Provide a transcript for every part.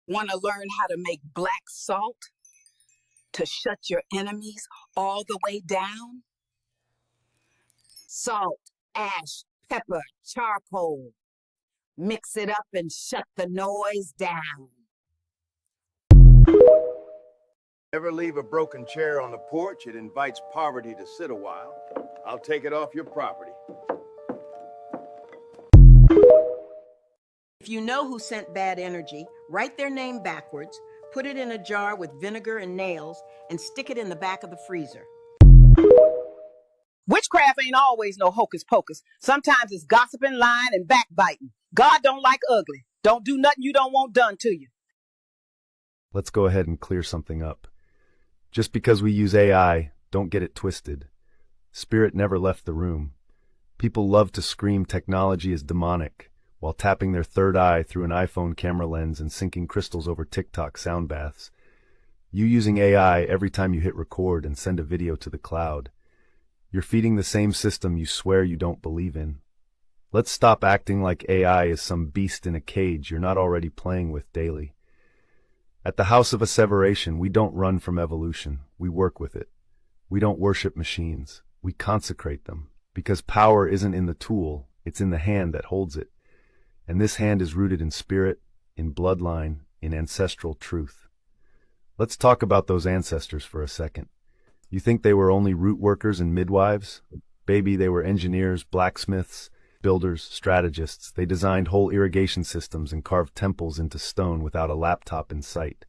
Want to learn how to make black salt to shut your enemies all the way down? Salt, ash, pepper, charcoal. Mix it up and shut the noise down. Ever leave a broken chair on the porch? It invites poverty to sit a while. I'll take it off your property. If you know who sent bad energy, write their name backwards, put it in a jar with vinegar and nails, and stick it in the back of the freezer. Witchcraft ain't always no hocus pocus. Sometimes it's gossiping, lying, and backbiting. God don't like ugly. Don't do nothing you don't want done to you. Let's go ahead and clear something up. Just because we use AI, don't get it twisted. Spirit never left the room. People love to scream technology is demonic, while tapping their third eye through an iPhone camera lens and sinking crystals over TikTok sound baths. You using AI every time you hit record and send a video to the cloud. You're feeding the same system you swear you don't believe in. Let's stop acting like AI is some beast in a cage you're not already playing with daily. At the House of Asseveration, we don't run from evolution, we work with it. We don't worship machines, we consecrate them, because power isn't in the tool, it's in the hand that holds it. And this hand is rooted in spirit, in bloodline, in ancestral truth. Let's talk about those ancestors for a second. You think they were only root workers and midwives? Baby, they were engineers, blacksmiths, builders, strategists. They designed whole irrigation systems and carved temples into stone without a laptop in sight.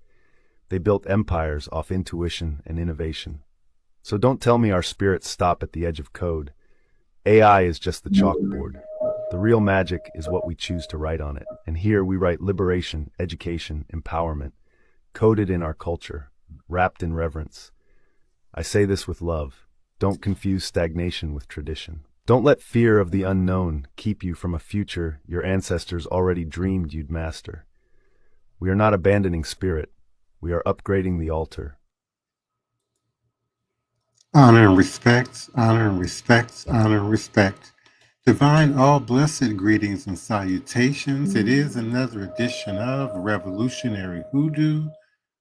They built empires off intuition and innovation. So don't tell me our spirits stop at the edge of code. AI is just the chalkboard. The real magic is what we choose to write on it. And here we write liberation, education, empowerment, coded in our culture, wrapped in reverence. I say this with love. Don't confuse stagnation with tradition. Don't let fear of the unknown keep you from a future your ancestors already dreamed you'd master. We are not abandoning spirit. We are upgrading the altar. Honor and respect, honor and respect, honor and respect. Divine all blessed greetings and salutations. It is another edition of Revolutionary Hoodoo,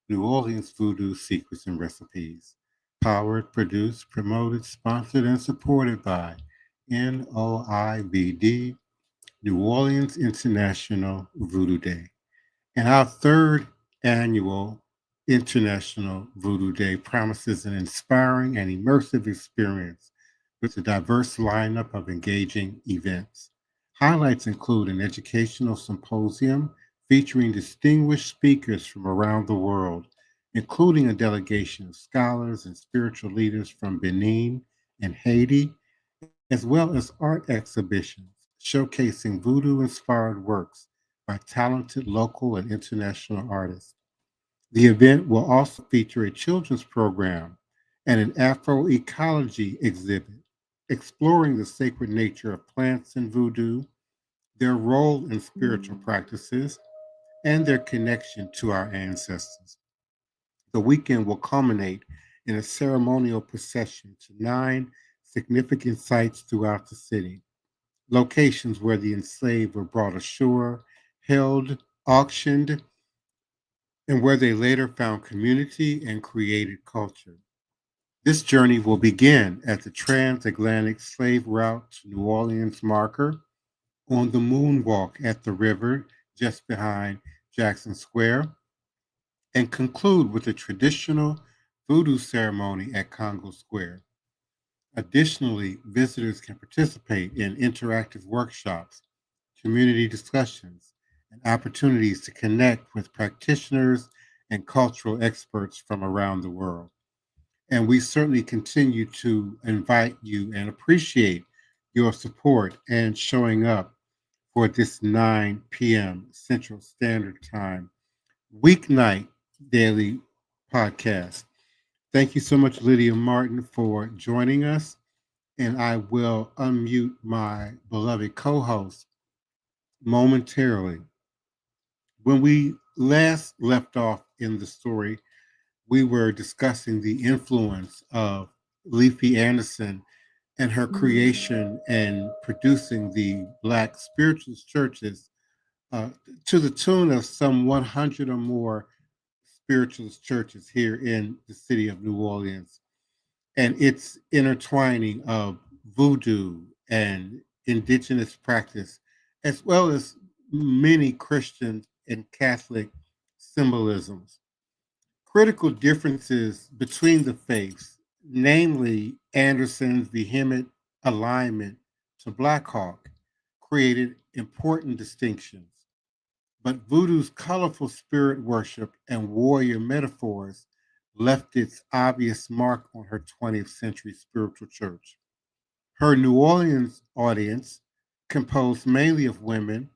New Orleans Voodoo Secrets and Recipes. Powered, produced, promoted, sponsored, and supported by NOIVD, New Orleans International Voodoo Day. And our third annual International Voodoo Day promises an inspiring and immersive experience with a diverse lineup of engaging events. Highlights include an educational symposium featuring distinguished speakers from around the world, including a delegation of scholars and spiritual leaders from Benin and Haiti, as well as art exhibitions showcasing voodoo-inspired works by talented local and international artists. The event will also feature a children's program and an Afroecology exhibit exploring the sacred nature of plants in voodoo, their role in spiritual practices, and their connection to our ancestors. The weekend will culminate in a ceremonial procession to 9 significant sites throughout the city, locations where the enslaved were brought ashore, held, auctioned, and where they later found community and created culture. This journey will begin at the transatlantic slave route to New Orleans marker, on the moonwalk at the river just behind Jackson Square, and conclude with a traditional voodoo ceremony at Congo Square. Additionally, visitors can participate in interactive workshops, community discussions, and opportunities to connect with practitioners and cultural experts from around the world. And we certainly continue to invite you and appreciate your support and showing up for this 9 p.m. Central Standard Time weeknight daily podcast. Thank you so much, Lydia Martin, for joining us. And I will unmute my beloved co-host momentarily. When we last left off in the story, we were discussing the influence of Leafy Anderson and her creation and producing the Black spiritualist churches uh, to the tune of some 100 or more spiritualist churches here in the city of New Orleans. And its intertwining of voodoo and indigenous practice, as well as many Christian and Catholic symbolisms. Critical differences between the faiths, namely Anderson's vehement alignment to Black Hawk, created important distinctions. But voodoo's colorful spirit worship and warrior metaphors left its obvious mark on her 20th century spiritual church. Her New Orleans audience, composed mainly of women,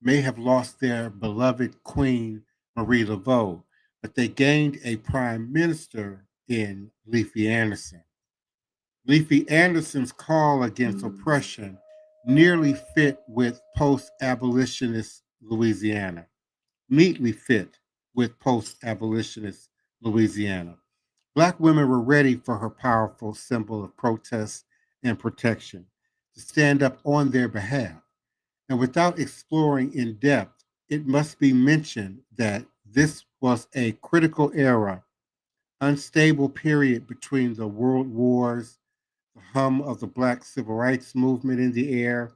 may have lost their beloved Queen Marie Laveau, but they gained a prime minister in Leafy Anderson. Leafy Anderson's call against oppression nearly fit with post abolitionist Louisiana, neatly fit with post abolitionist Louisiana. Black women were ready for her powerful symbol of protest and protection to stand up on their behalf. And without exploring in depth, it must be mentioned that this was a critical era, unstable period between the world wars, the hum of the Black civil rights movement in the air.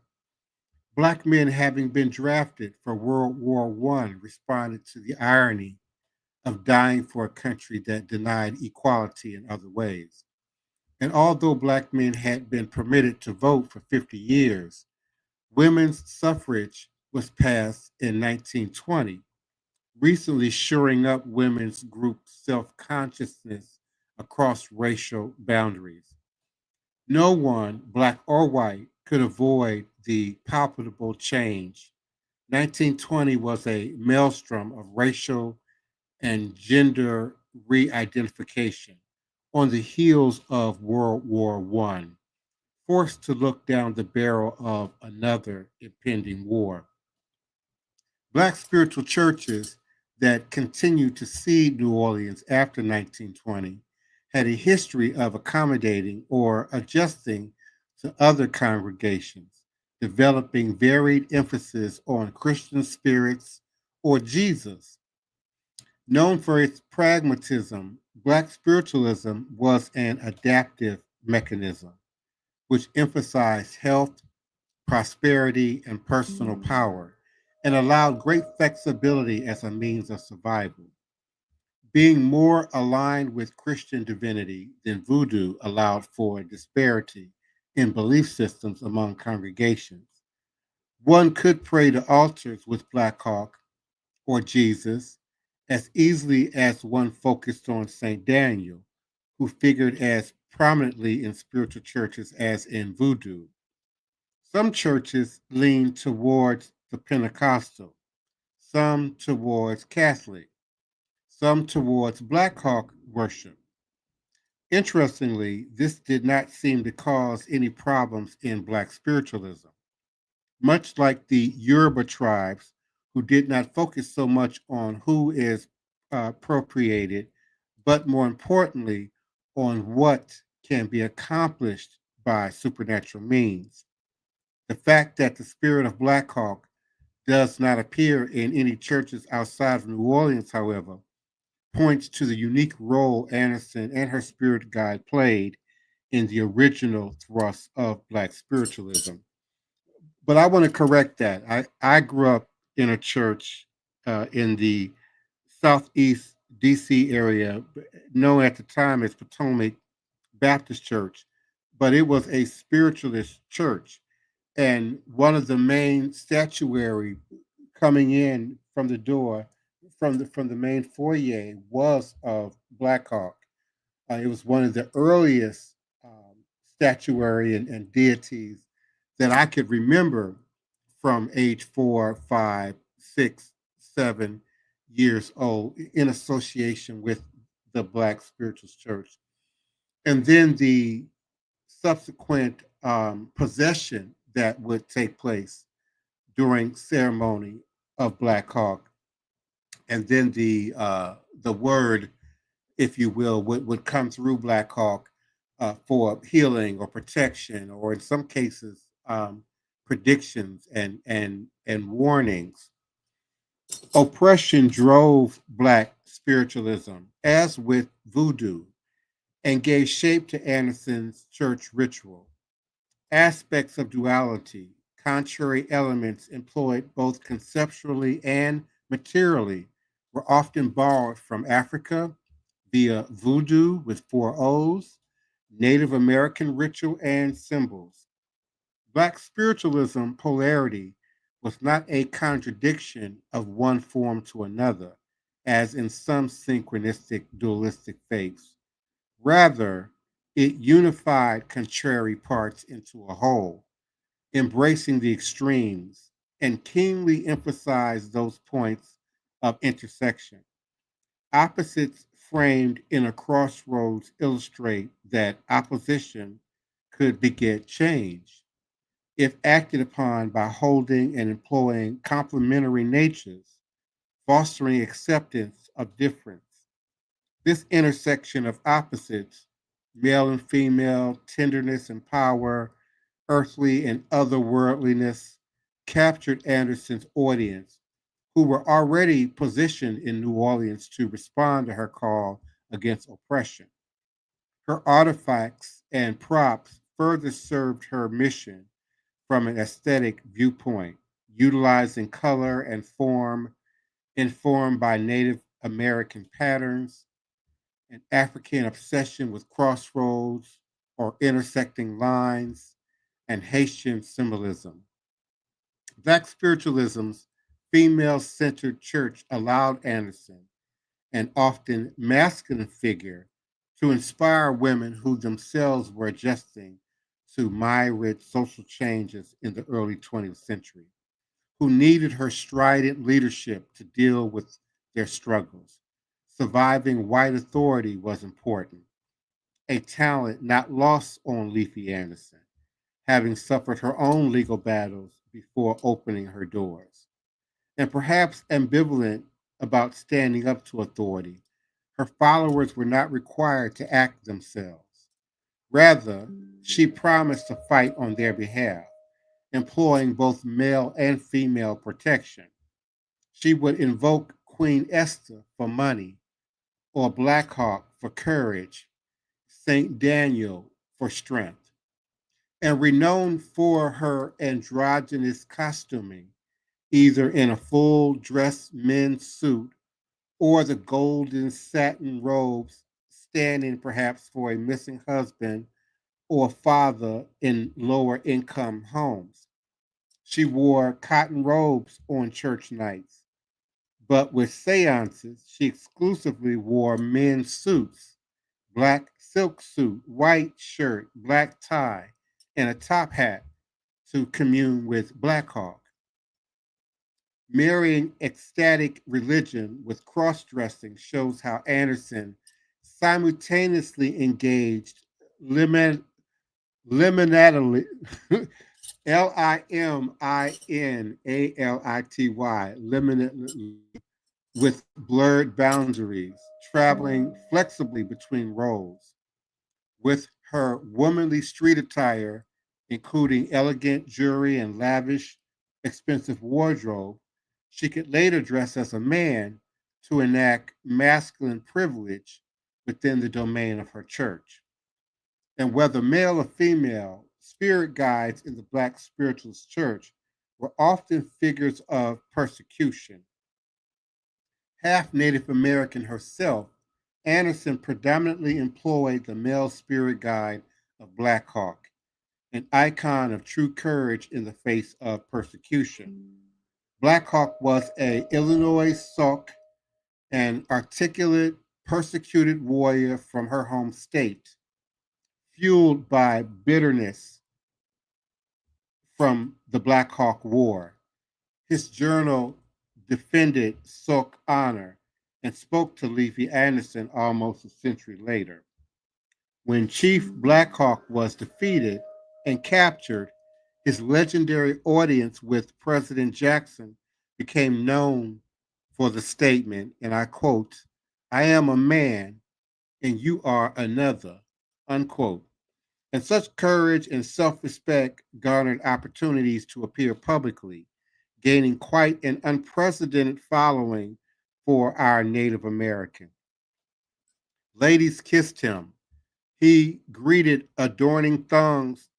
Black men having been drafted for World War I responded to the irony of dying for a country that denied equality in other ways. And although Black men had been permitted to vote for 50 years, women's suffrage was passed in 1920, recently shoring up women's group self consciousness across racial boundaries. No one, Black or white, could avoid the palpable change. 1920 was a maelstrom of racial and gender re identification on the heels of World War I, forced to look down the barrel of another impending war. Black spiritual churches that continued to seed New Orleans after 1920 had a history of accommodating or adjusting to other congregations, developing varied emphasis on Christian spirits or Jesus. Known for its pragmatism, Black spiritualism was an adaptive mechanism which emphasized health, prosperity, and personal power, and allowed great flexibility as a means of survival. Being more aligned with Christian divinity than voodoo allowed for disparity in belief systems among congregations. One could pray to altars with Black Hawk or Jesus as easily as one focused on St. Daniel, who figured as prominently in spiritual churches as in voodoo. Some churches lean towards the Pentecostal, some towards Catholic, some towards Black Hawk worship. Interestingly, this did not seem to cause any problems in Black spiritualism. Much like the Yoruba tribes, who did not focus so much on who is appropriated, but more importantly, on what can be accomplished by supernatural means. The fact that the spirit of Black Hawk does not appear in any churches outside of New Orleans, however, points to the unique role Anderson and her spirit guide played in the original thrust of Black spiritualism. But I want to correct that. I grew up in a church in the Southeast DC area, known at the time as Potomac Baptist Church, but it was a spiritualist church. And one of the main statuary coming in from the door, from the main foyer, was of Black Hawk. It was one of the earliest statuary and deities that I could remember from age 4, 5, 6, 7 years old in association with the Black Spiritualist Church. And then the subsequent possession that would take place during ceremony of Black Hawk, and then the word, if you will, would come through Black Hawk for healing or protection, or in some cases predictions and warnings. Oppression drove Black spiritualism, as with voodoo, and gave shape to Anderson's church ritual. Aspects of duality, contrary elements employed both conceptually and materially, were often borrowed from Africa via voodoo with four O's, Native American ritual and symbols. Black spiritualism polarity was not a contradiction of one form to another, as in some synchronistic dualistic faiths. Rather, it unified contrary parts into a whole, embracing the extremes, and keenly emphasized those points of intersection. Opposites framed in a crossroads illustrate that opposition could beget change if acted upon by holding and employing complementary natures, fostering acceptance of difference. This intersection of opposites, male and female, tenderness and power, earthly and otherworldliness, captured Anderson's audience, who were already positioned in New Orleans to respond to her call against oppression. Her artifacts and props further served her mission from an aesthetic viewpoint, utilizing color and form informed by Native American patterns, an African obsession with crossroads or intersecting lines, and Haitian symbolism. Black spiritualism's female centered church allowed Anderson, an often masculine figure, to inspire women who themselves were adjusting to myriad social changes in the early 20th century, who needed her strident leadership to deal with their struggles. Surviving white authority was important, a talent not lost on Leafy Anderson, having suffered her own legal battles before opening her doors. And perhaps ambivalent about standing up to authority, her followers were not required to act themselves. Rather, she promised to fight on their behalf, employing both male and female protection. She would invoke Queen Esther for money, or Black Hawk for courage, Saint Daniel for strength. And renowned for her androgynous costuming, either in a full dress men's suit or the golden satin robes, standing perhaps for a missing husband or father in lower income homes. She wore cotton robes on church nights, but with seances, she exclusively wore men's suits, black silk suit, white shirt, black tie, and a top hat to commune with Black Hawk. Marrying ecstatic religion with cross dressing shows how Anderson simultaneously engaged liminality, liminality, with blurred boundaries, traveling flexibly between roles. With her womanly street attire, including elegant jewelry and lavish, expensive wardrobe, she could later dress as a man to enact masculine privilege within the domain of her church. And whether male or female, spirit guides in the Black Spiritualist Church were often figures of persecution. Half Native American herself, Anderson predominantly employed the male spirit guide of Black Hawk, an icon of true courage in the face of persecution. Black Hawk was a Illinois Sauk, an articulate, persecuted warrior from her home state, fueled by bitterness from the Black Hawk War. His journal defended Sauk honor and spoke to Leafy Anderson almost a century later. When Chief Black Hawk was defeated and captured, his legendary audience with President Jackson became known for the statement, and I quote, "I am a man and you are another," unquote. And such courage and self respect garnered opportunities to appear publicly, gaining quite an unprecedented following for our Native American. Ladies kissed him. He greeted adorning throngs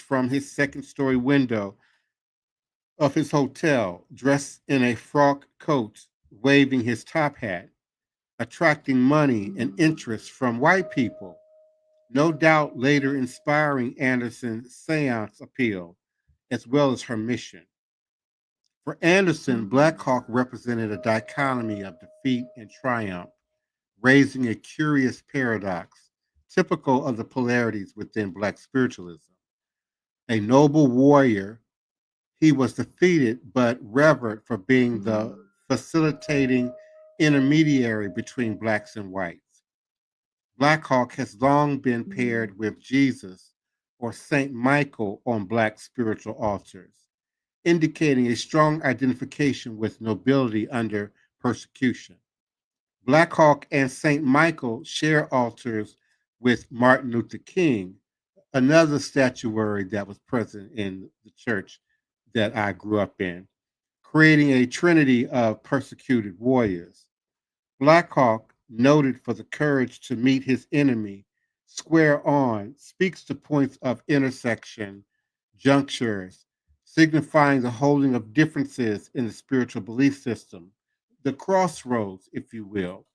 from his second-story window of his hotel, dressed in a frock coat, waving his top hat, attracting money and interest from white people, no doubt later inspiring Anderson's seance appeal, as well as her mission. For Anderson, Black Hawk represented a dichotomy of defeat and triumph, raising a curious paradox, typical of the polarities within Black spiritualism. A noble warrior, he was defeated but revered for being the facilitating intermediary between Blacks and whites. Black Hawk has long been paired with Jesus or Saint Michael on Black spiritual altars, indicating a strong identification with nobility under persecution. Black Hawk and Saint Michael share altars with Martin Luther King, another statuary that was present in the church that I grew up in, creating a trinity of persecuted warriors. Black Hawk, noted for the courage to meet his enemy square on, speaks to points of intersection, junctures, signifying the holding of differences in the spiritual belief system, the crossroads, if you will.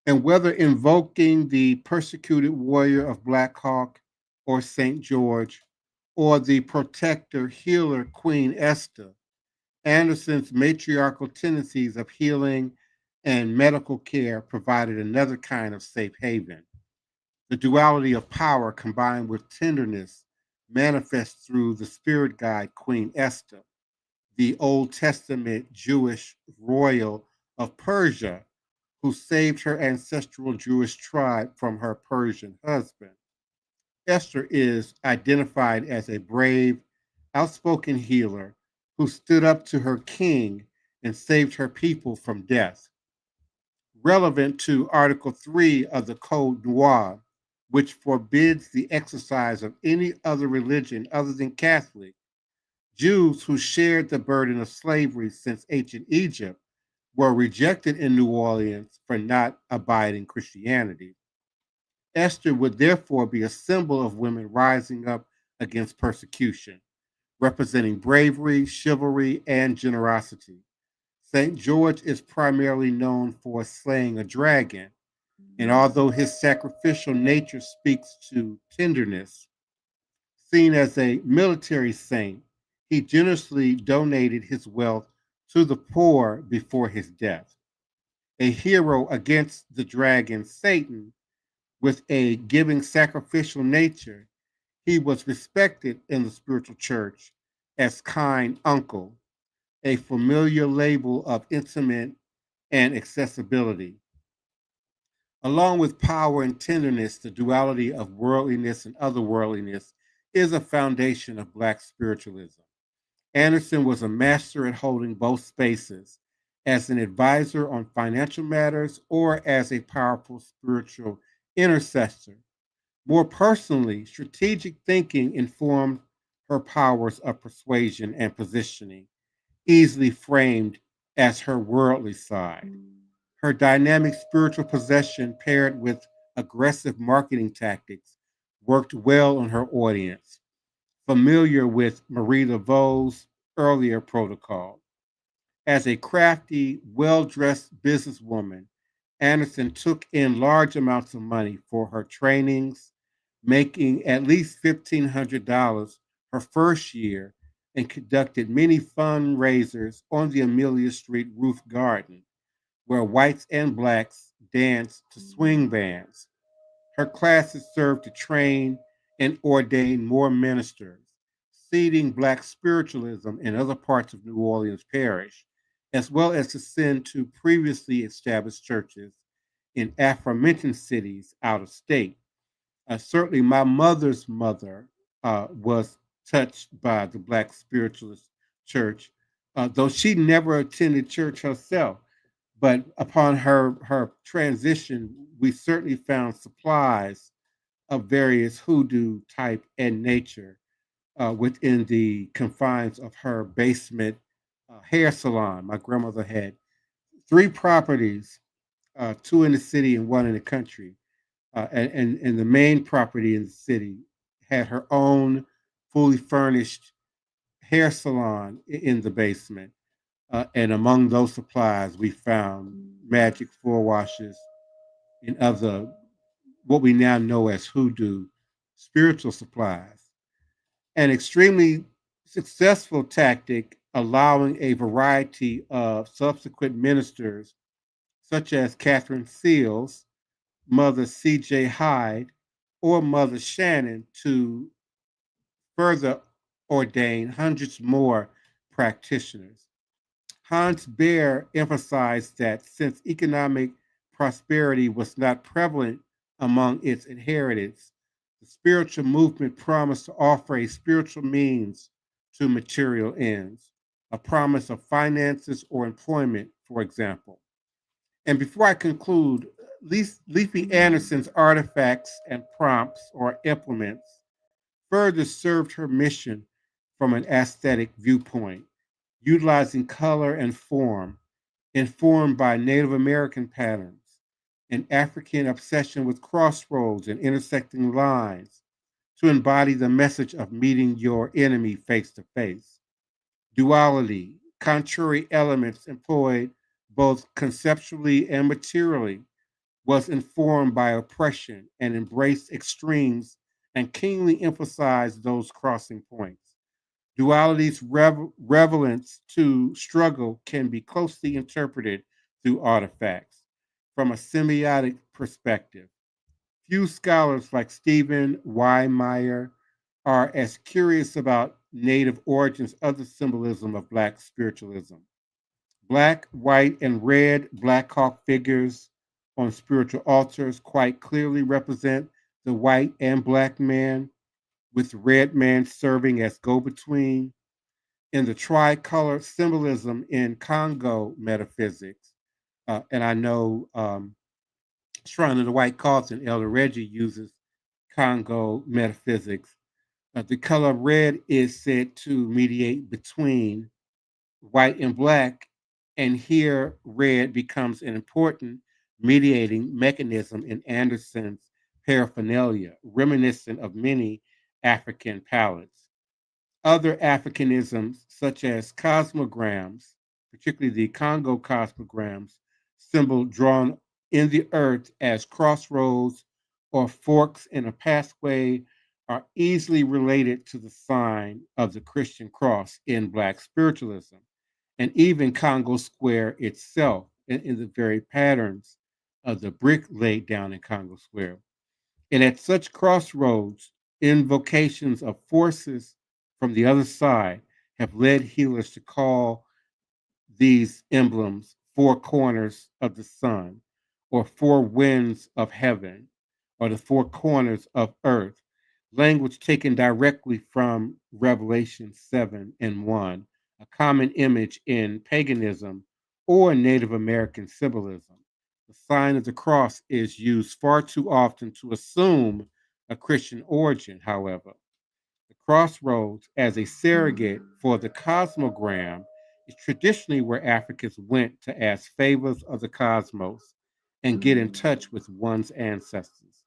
And whether invoking the persecuted warrior of Black Hawk or St. George, or the protector, healer, Queen Esther, Anderson's matriarchal tendencies of healing and medical care provided another kind of safe haven. The duality of power combined with tenderness manifests through the spirit guide Queen Esther, the Old Testament Jewish royal of Persia, who saved her ancestral Jewish tribe from her Persian husband. Esther is identified as a brave, outspoken healer who stood up to her king and saved her people from death. Relevant to Article 3 of the Code Noir, which forbids the exercise of any other religion other than Catholic, Jews who shared the burden of slavery since ancient Egypt were rejected in New Orleans for not abiding Christianity. Esther would therefore be a symbol of women rising up against persecution, representing bravery, chivalry, and generosity. St. George is primarily known for slaying a dragon, and although his sacrificial nature speaks to tenderness, seen as a military saint, he generously donated his wealth to the poor before his death. A hero against the dragon Satan, with a giving sacrificial nature, he was respected in the spiritual church as kind uncle, a familiar label of intimate and accessibility. Along with power and tenderness, the duality of worldliness and otherworldliness is a foundation of Black spiritualism. Anderson was a master at holding both spaces, as an advisor on financial matters or as a powerful spiritual intercessor. More personally, strategic thinking informed her powers of persuasion and positioning, easily framed as her worldly side. Her dynamic spiritual possession paired with aggressive marketing tactics worked well on her audience, familiar with Marie Laveau's earlier protocol. As a crafty, well-dressed businesswoman, Anderson took in large amounts of money for her trainings, making at least $1,500 her first year, and conducted many fundraisers on the Amelia Street roof garden, where whites and blacks danced to swing bands. Her classes served to train and ordain more ministers, seeding Black spiritualism in other parts of New Orleans Parish, as well as to send to previously established churches in aforementioned cities out of state. Certainly, my mother's mother was touched by the Black Spiritualist Church, though she never attended church herself. But upon her transition, we certainly found supplies of various hoodoo type and nature within the confines of her basement hair salon. My grandmother had 3 properties, 2 in the city and 1 in the country. And the main property in the city had her own fully furnished hair salon in the basement. And among those supplies, we found magic floor washes and other what we now know as hoodoo spiritual supplies. An extremely successful tactic, allowing a variety of subsequent ministers, such as Catherine Seals, Mother C.J. Hyde, or Mother Shannon, to further ordain hundreds more practitioners. Hans Baer emphasized that since economic prosperity was not prevalent among its inheritors, the spiritual movement promised to offer a spiritual means to material ends, a promise of finances or employment, for example. And before I conclude, Leafy Anderson's artifacts and prompts or implements further served her mission from an aesthetic viewpoint, utilizing color and form, informed by Native American patterns, an African obsession with crossroads and intersecting lines to embody the message of meeting your enemy face to face. Duality, contrary elements employed both conceptually and materially, was informed by oppression and embraced extremes and keenly emphasized those crossing points. Duality's relevance to struggle can be closely interpreted through artifacts from a semiotic perspective. Few scholars like Stephen Y. Meyer are as curious about Native origins of the symbolism of Black spiritualism. Black, white, and red Black Hawk figures on spiritual altars quite clearly represent the white and Black man, with the red man serving as go between. In the tricolor symbolism in Congo metaphysics, and I know Shrine of the White Cauldron, Elder Reggie uses Congo metaphysics. The color red is said to mediate between white and Black, and here red becomes an important mediating mechanism in Anderson's paraphernalia, reminiscent of many African palettes. Other Africanisms, such as cosmograms, particularly the Congo cosmograms, symbol drawn in the earth as crossroads or forks in a pathway, are easily related to the sign of the Christian cross in Black spiritualism, and even Congo Square itself in the very patterns of the brick laid down in Congo Square. And at such crossroads, invocations of forces from the other side have led healers to call these emblems four corners of the sun, or four winds of heaven, or the four corners of earth, language taken directly from Revelation 7 and 1, a common image in paganism or Native American symbolism. The sign of the cross is used far too often to assume a Christian origin, however. The crossroads, as a surrogate for the cosmogram, is traditionally where Africans went to ask favors of the cosmos and get in touch with one's ancestors.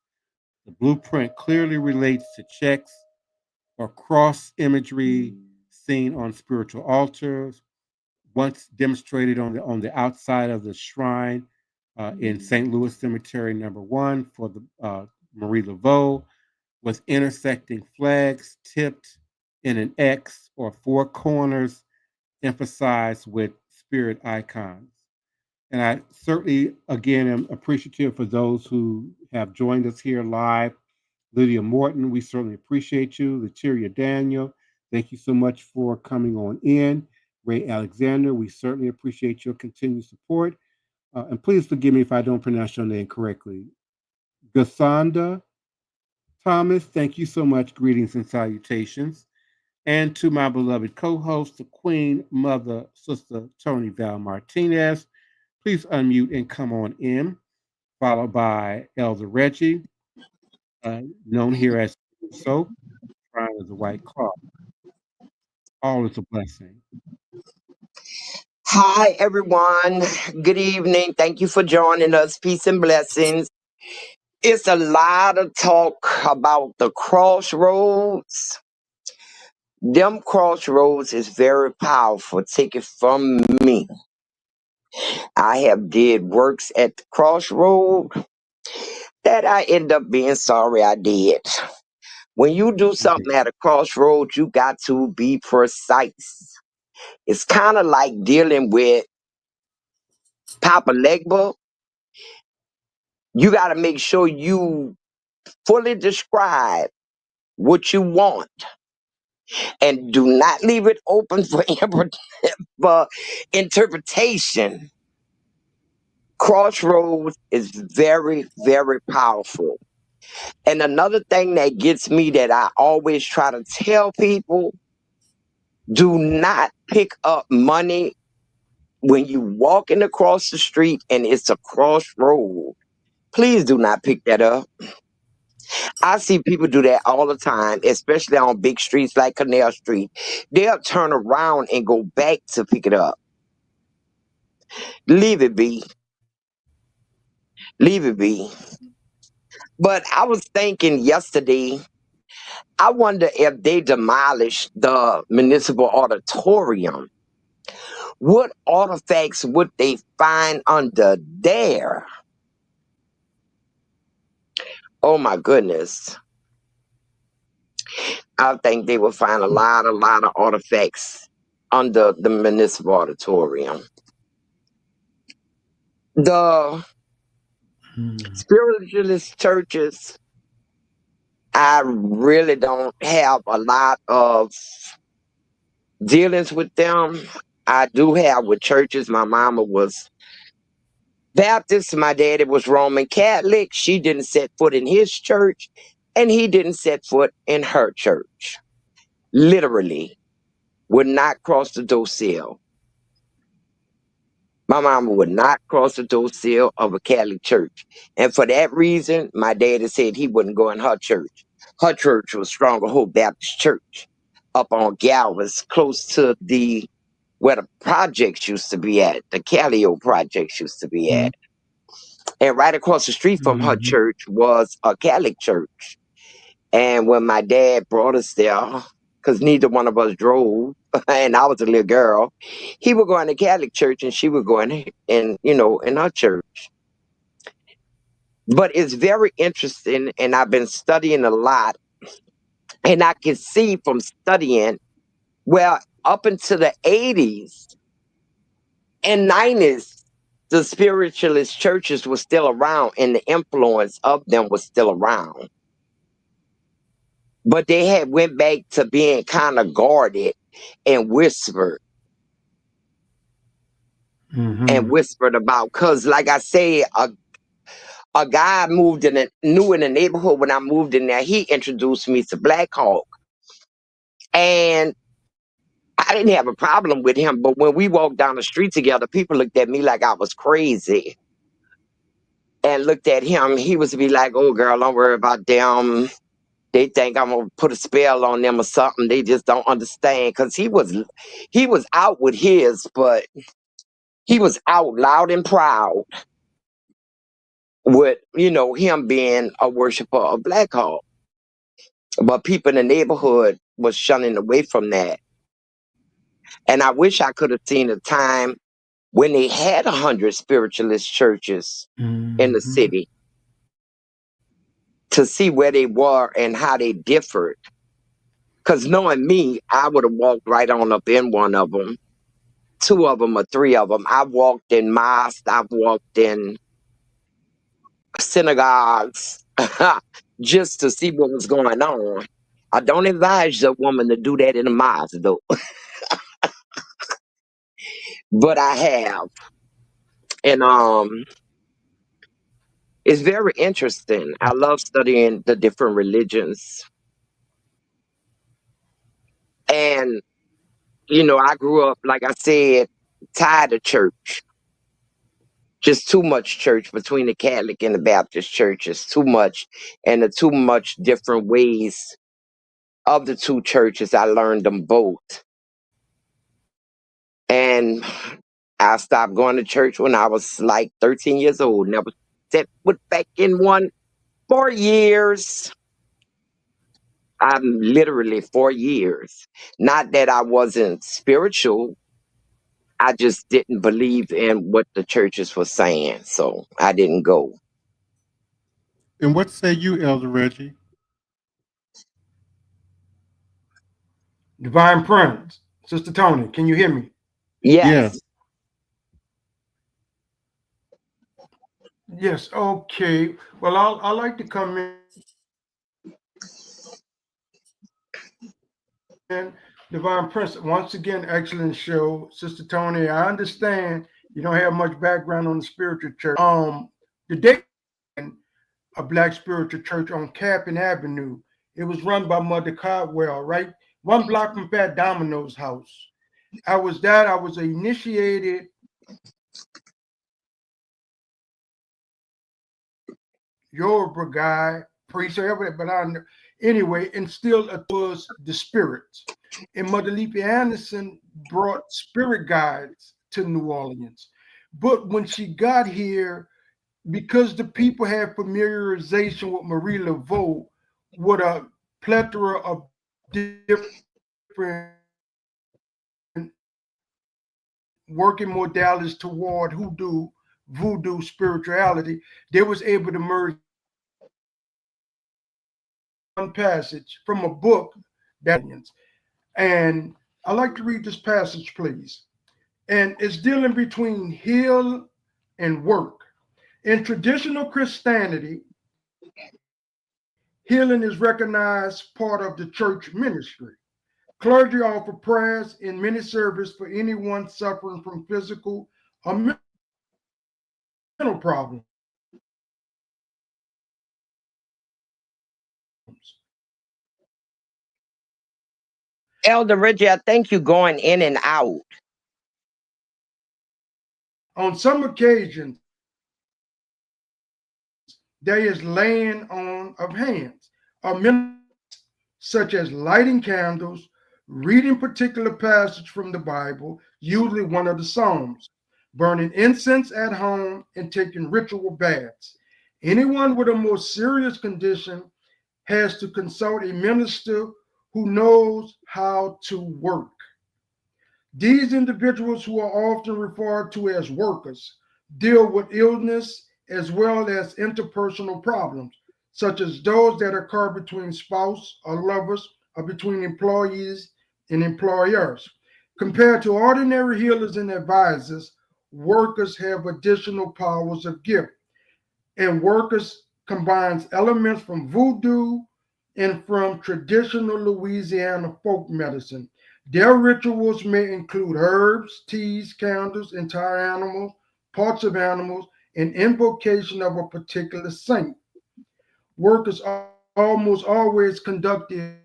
The blueprint clearly relates to checks or cross imagery seen on spiritual altars, once demonstrated on the outside of the shrine in St. Louis Cemetery number 1 for the Marie Laveau, with intersecting flags tipped in an X or four corners emphasized with spirit icons. And I certainly, again, am appreciative for those who have joined us here live. Lydia Morton, we certainly appreciate you. Latiria Daniel, thank you so much for coming on in. Ray Alexander, we certainly appreciate your continued support. And please forgive me if I don't pronounce your name correctly. Gasanda Thomas, thank you so much. Greetings and salutations. And to my beloved co-host, the Queen Mother, Sister Toni Val Martinez, please unmute and come on in, followed by Elder Reggie, known here as Soap, Shrine of the White Cloth. All is a blessing. Hi, everyone. Good evening. Thank you for joining us. Peace and blessings. It's a lot of talk about the crossroads. Them crossroads is very powerful. Take it from me. I have did works at the crossroad that I end up being sorry I did. When you do something at a crossroad, you got to be precise. It's kind of like dealing with Papa Legba. You got to make sure you fully describe what you want and do not leave it open for, for interpretation. Crossroads is very, very powerful. And another thing that gets me that I always try to tell people, do not pick up money when you walking across the street and it's a crossroad. Please do not pick that up. I see people do that all the time, especially on big streets like Canal Street. They'll turn around and go back to pick it up. Leave it be. Leave it be. But I was thinking yesterday, I wonder if they demolished the municipal auditorium, what artifacts would they find under there? Oh my goodness. I think they would find a lot of artifacts under the municipal auditorium. The spiritualist churches, I really don't have a lot of dealings with them. I do have with churches. My mama was Baptist, my daddy was Roman Catholic. She didn't set foot in his church, and he didn't set foot in her church. Literally, would not cross the door sill. My mama would not cross the door sill of a Catholic church. And for that reason, my daddy said he wouldn't go in her church. Her church was Stronghold Baptist Church up on Galvez, close to where the projects used to be at, the Callio projects used to be at. And right across the street from her church was a Catholic church. And when my dad brought us there, because neither one of us drove, and I was a little girl, he would go in the Catholic church and she would go in her church. But it's very interesting, and I've been studying a lot, and I can see from studying, well, up into the 80s and 90s, the spiritualist churches were still around and the influence of them was still around. But they had went back to being kind of guarded and whispered and whispered about. Because like I say, a guy new in the neighborhood when I moved in there, he introduced me to Black Hawk. And I didn't have a problem with him. But when we walked down the street together, people looked at me like I was crazy. And looked at him, he was be like, "Oh girl, don't worry about them. They think I'm gonna put a spell on them or something. They just don't understand." Because he was out with his, but he was out loud and proud with, him being a worshiper of Black Hawk. But people in the neighborhood was shunning away from that. And I wish I could have seen a time when they had 100 spiritualist churches in the city to see where they were and how they differed. Because knowing me, I would have walked right on up in one of them, two of them or three of them. I've walked in mosques, I've walked in synagogues just to see what was going on. I don't advise a woman to do that in a mosque, though, but I have. And it's very interesting. I love studying the different religions. And, I grew up, like I said, tired of church. Just too much church between the Catholic and the Baptist churches. Too much. And the too much different ways of the two churches. I learned them both. And I stopped going to church when I was like 13 years old. Never set foot back in one for years. I'm literally 4 years. Not that I wasn't spiritual. I just didn't believe in what the churches were saying. So I didn't go. And what say you, Elder Reggie? Divine Prince, Sister Toni, can you hear me? Yes. Yes. Yes, okay. Well, I like to come in. Divine Prince, once again, excellent show. Sister Toni, I understand you don't have much background on the spiritual church. The day a black spiritual church on Captain Avenue. It was run by Mother Caldwell, right? 1 block from Fat Domino's house. I was initiated Yoruba guy, priest, or everything, but anyway, and still it was the spirits. And Mother Leafy Anderson brought spirit guides to New Orleans. But when she got here, because the people had familiarization with Marie Laveau, with a plethora of different working modalities toward hoodoo, voodoo spirituality, they was able to merge one passage from a book that, and I like to read this passage, please. And it's dealing between heal and work. In traditional Christianity, healing is recognized part of the church ministry. Clergy offer prayers in many services for anyone suffering from physical or mental problems. Elder Reggie, I think you're going in and out. On some occasions, there is laying on of hands, such as lighting candles, reading particular passage from the Bible, usually one of the Psalms, burning incense at home, and taking ritual baths. Anyone with a more serious condition has to consult a minister who knows how to work. These individuals, who are often referred to as workers, deal with illness as well as interpersonal problems, such as those that occur between spouse or lovers or between employees and employers. Compared to ordinary healers and advisors, workers have additional powers of gift, and workers combines elements from voodoo and from traditional Louisiana folk medicine. Their rituals may include herbs, teas, candles, entire animals, parts of animals, and invocation of a particular saint. Workers almost always conducted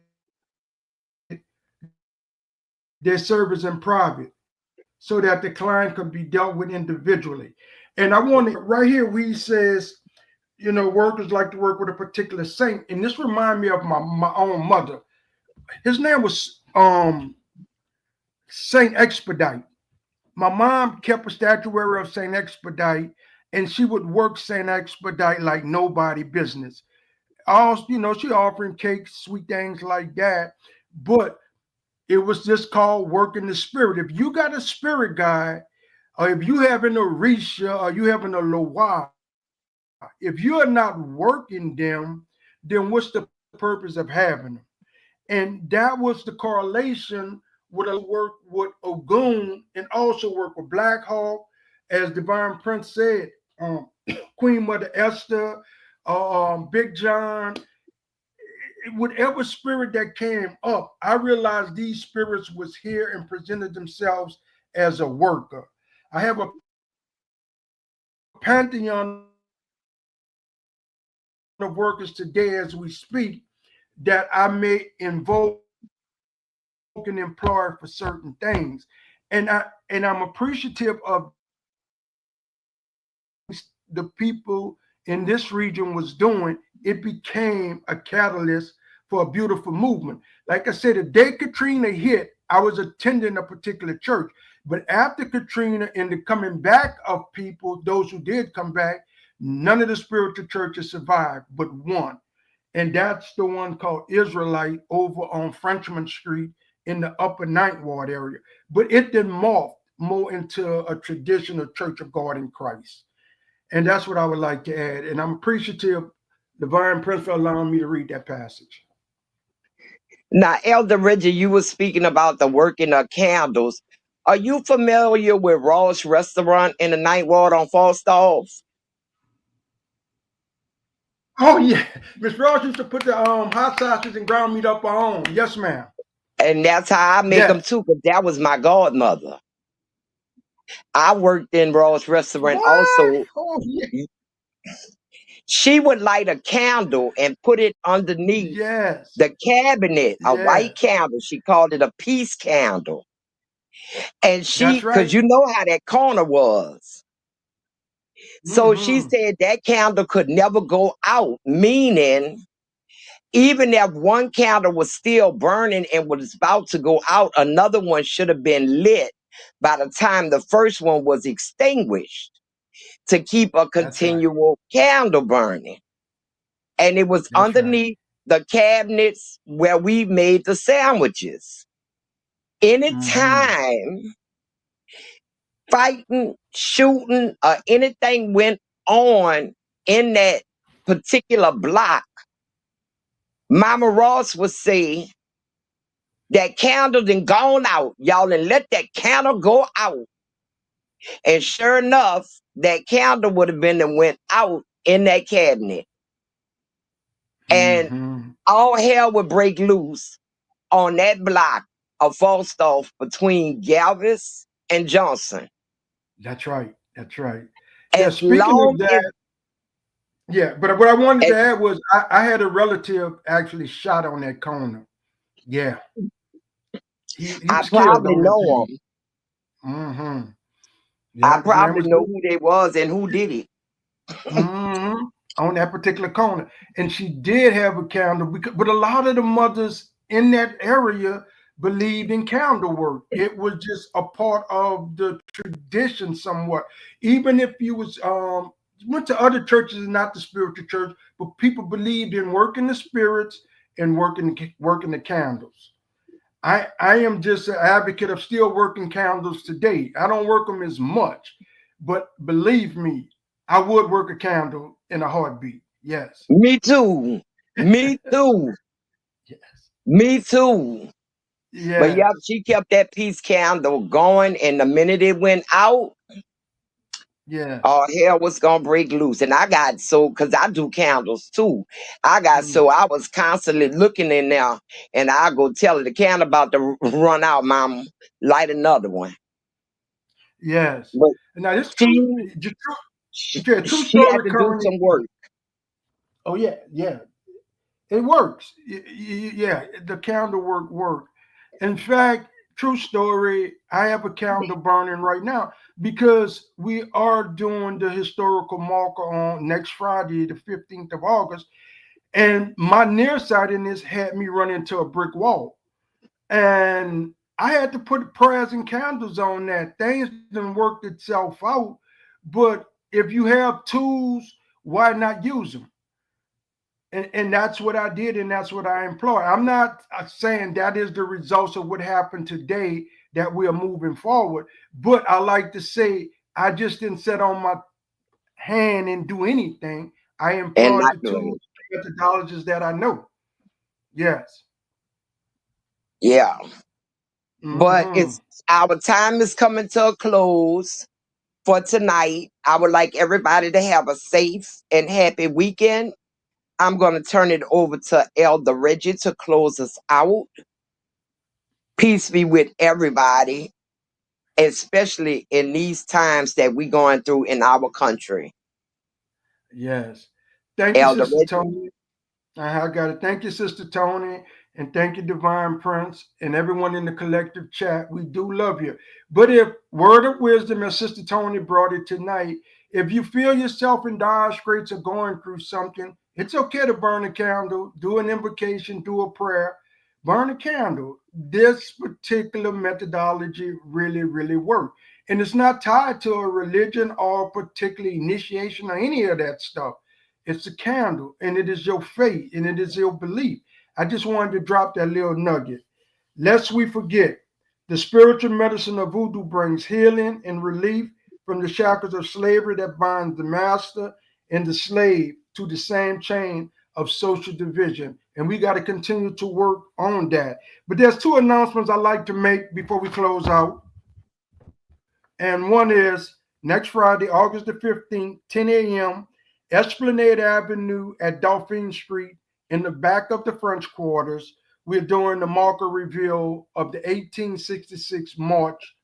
their service in private so that the client could be dealt with individually. And I want to, right here, where he says, workers like to work with a particular saint. And this reminds me of my own mother. His name was Saint Expedite. My mom kept a statuary of Saint Expedite, and she would work Saint Expedite like nobody business. She offering cakes, sweet things like that. But it was just called working the spirit. If you got a spirit guide, or if you have an Orisha, or you have an Aloha, if you are not working them, then what's the purpose of having them? And that was the correlation with a work with Ogun and also work with Black Hawk, as Divine Prince said, Queen Mother Esther, Big John, whatever spirit that came up, I realized these spirits was here and presented themselves as a worker. I have a pantheon of workers today as we speak that I may invoke and employ for certain things. And I'm appreciative of the people in this region was doing. It became a catalyst for a beautiful movement. Like I said, the day Katrina hit, I was attending a particular church. But after Katrina and the coming back of people, those who did come back, none of the spiritual churches survived but one. And that's the one called Israelite over on Frenchman Street in the Upper Ninth Ward area. But it then morphed more into a traditional Church of God in Christ. And that's what I would like to add. And I'm appreciative, Divine Prince, for allowing me to read that passage. Now, Elder Reggie, you were speaking about the working of candles. Are you familiar with Ross Restaurant in the Ninth Ward on Falstaff? Oh, yeah. Miss Ross used to put the hot sausages and ground meat up her own. Yes, ma'am. And that's how I make them too, because that was my godmother. I worked in Ross Restaurant also. Oh, yeah. She would light a candle and put it underneath the cabinet, a white candle. She called it a peace candle. And she, because you know how that corner was. So she said that candle could never go out, meaning even if one candle was still burning and was about to go out, another one should have been lit by the time the first one was extinguished to keep a continual candle burning. And it was underneath the cabinets where we made the sandwiches. Anytime fighting, shooting, or anything went on in that particular block, Mama Ross would say, that candle done gone out. Y'all done let that candle go out. And sure enough, that candle would have been and went out in that cabinet. And all hell would break loose on that block of Falstaff between Galvez and Johnson. That's right. That's right. As speaking of that, but what I wanted to add was I had a relative actually shot on that corner. Yeah. He I probably know him. I probably know who they was and who did it. On that particular corner. And she did have a candle, but a lot of the mothers in that area believed in candle work. It was just a part of the tradition somewhat. Even if you was went to other churches and not the spiritual church, but people believed in working the spirits and working the candles. I am just an advocate of still working candles today. I don't work them as much, but believe me, I would work a candle in a heartbeat. Yes. Me too. Me too. Me too. Yeah. But yeah, she kept that peace candle going, and the minute it went out, all hell was gonna break loose. And I got because I do candles too. I was constantly looking in there, and I go tell her the candle about to run out, mom. Light another one. Yes. But now this she had to do some work. Oh yeah, it works. Yeah, the candle work. In fact, true story, I have a candle burning right now because we are doing the historical marker on next Friday, the 15th of August. And my nearsightedness had me run into a brick wall. And I had to put prayers and candles on that. Things didn't work itself out. But if you have tools, why not use them? And that's what I did, and that's what I employ. I'm not saying that is the results of what happened today, that we are moving forward. But I like to say, I just didn't sit on my hand and do anything. I employed the tools, methodologies that I know. Yes. Yeah. But our time is coming to a close for tonight. I would like everybody to have a safe and happy weekend. I'm going to turn it over to Elder Reggie to close us out. Peace be with everybody, especially in these times that we're going through in our country. Yes. Thank you, Elder Sister Toni. I got it. Thank you, Sister Toni. And thank you, Divine Prince, and everyone in the collective chat. We do love you. But if word of wisdom, as Sister Toni brought it tonight, if you feel yourself in dire straits or going through something, it's okay to burn a candle, do an invocation, do a prayer. burn a candle. This particular methodology really, really works. And it's not tied to a religion or particular initiation or any of that stuff. It's a candle, and it is your faith, and it is your belief. I just wanted to drop that little nugget. Lest we forget, the spiritual medicine of voodoo brings healing and relief from the shackles of slavery that binds the master and the slave to the same chain of social division. And we got to continue to work on that. But there's two announcements I'd like to make before we close out. And one is next Friday, August the 15th, 10 a.m., Esplanade Avenue at Dauphine Street in the back of the French Quarters. We're doing the marker reveal of the 1866 March.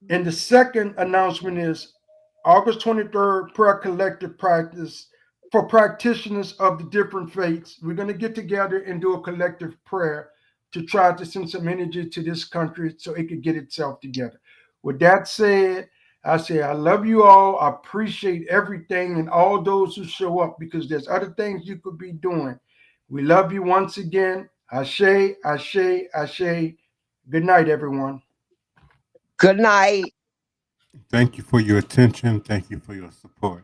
And the second announcement is August 23rd, prayer collective practice for practitioners of the different faiths. We're going to get together and do a collective prayer to try to send some energy to this country so it could get itself together. With that said, I say I love you all. I appreciate everything and all those who show up, because there's other things you could be doing. We love you once again. Ashe, ashe, ashe. Good night, everyone. Good night. Thank you for your attention. Thank you for your support.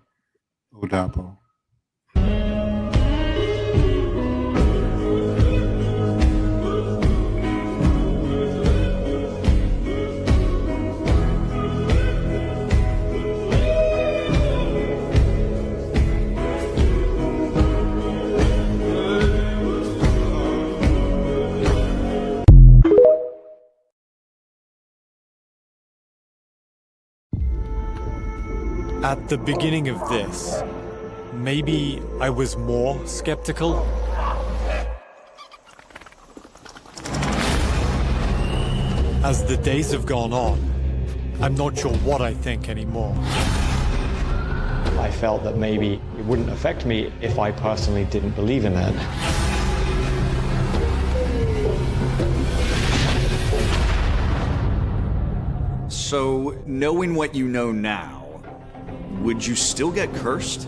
Odabo. At the beginning of this, maybe I was more skeptical. As the days have gone on, I'm not sure what I think anymore. I felt that maybe it wouldn't affect me if I personally didn't believe in it. So, knowing what you know now, would you still get cursed?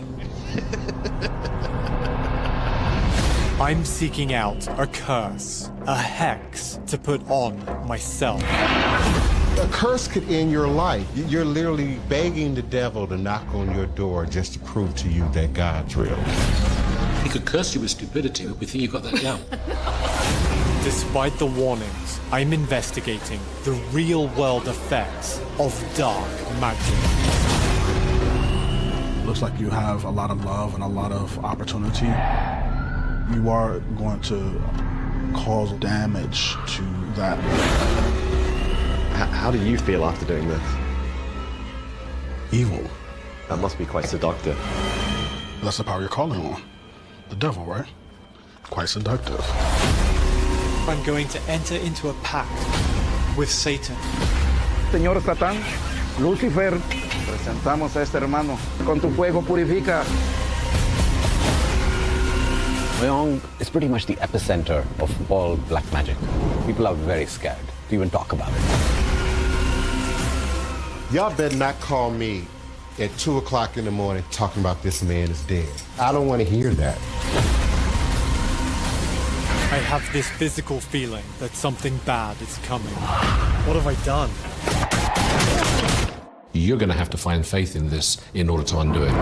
I'm seeking out a curse, a hex to put on myself. A curse could end your life. You're literally begging the devil to knock on your door just to prove to you that God's real. He could curse you with stupidity, but we think you got that down. Despite the warnings, I'm investigating the real-world effects of dark magic. Looks like you have a lot of love and a lot of opportunity. You are going to cause damage to that. How do you feel after doing this? Evil. That must be quite seductive. That's the power you're calling on. The devil, right? Quite seductive. I'm going to enter into a pact with Satan. Señor Satán, Lucifer, presentamos a este hermano. Con tu fuego purifica. Wyong is pretty much the epicenter of all black magic. People are very scared to even talk about it. Y'all better not call me at 2 o'clock in the morning talking about this man is dead. I don't want to hear that. I have this physical feeling that something bad is coming. What have I done? You're going to have to find faith in this in order to undo it.